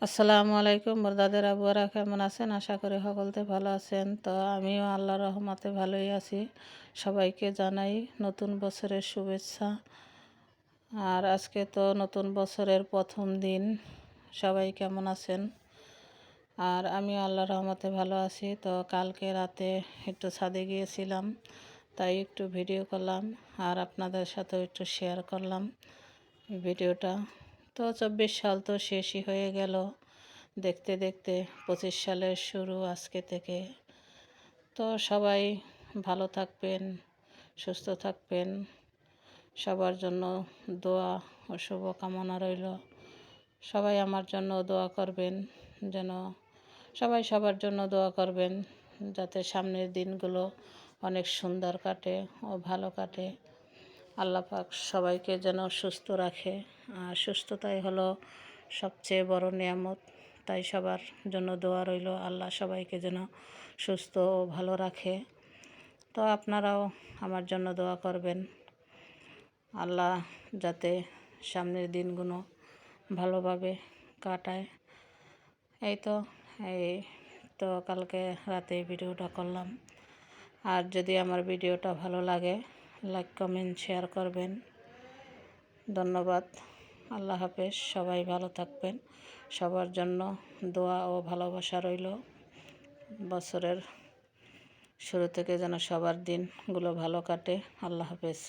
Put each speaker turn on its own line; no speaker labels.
আসসালামু আলাইকুম বরদাদের আবুয়ারা কেমন আছেন? আশা করি সকলতে ভালো আছেন। তো আমিও আল্লাহর রহমতে ভালোই আছি। সবাইকে জানাই নতুন বছরের শুভেচ্ছা। আর আজকে তো নতুন বছরের প্রথম দিন। সবাই কেমন আছেন? আর আমি আল্লাহর রহমতে ভালো আছি। তো কালকে রাতে একটু ছাদে গিয়েছিলাম, তাই একটু ভিডিও করলাম আর আপনাদের সাথেও একটু শেয়ার করলাম ভিডিওটা। তো 24 সাল তো শেষই হয়ে গেল, দেখতে দেখতে 25 সালের শুরু আজকে থেকে। তো সবাই ভালো থাকবেন, সুস্থ থাকবেন, সবার জন্য দোয়া ও শুভকামনা রইল। সবাই আমার জন্য দোয়া করবেন, যেন সবাই সবার জন্য দোয়া করবেন, যাতে সামনের দিনগুলো অনেক সুন্দর কাটে ও ভালো কাটে। আল্লাহ পাক সবাইকে যেন সুস্থ রাখে, আর সুস্থতাই হলো সবচেয়ে বড় নিয়ামত। তাই সবার জন্য দোয়া রইল, আল্লাহ সবাইকে যেন সুস্থ ও ভালো রাখে। তো আপনারাও আমার জন্য দোয়া করবেন, আল্লাহ যাতে সামনের দিনগুলো ভালোভাবে কাটায়। এই তো এই তো কালকে রাতে ভিডিওটা করলাম। আর যদি আমার ভিডিওটা ভালো লাগে, লাইক কমেন্ট শেয়ার করবেন। ধন্যবাদ। আল্লাহ হাফেজ। সবাই ভালো থাকবেন। সবার জন্য দোয়া ও ভালোবাসা রইল। বছরের শুরু থেকে যেন সবার দিনগুলো ভালো কাটে। আল্লাহ হাফেজ।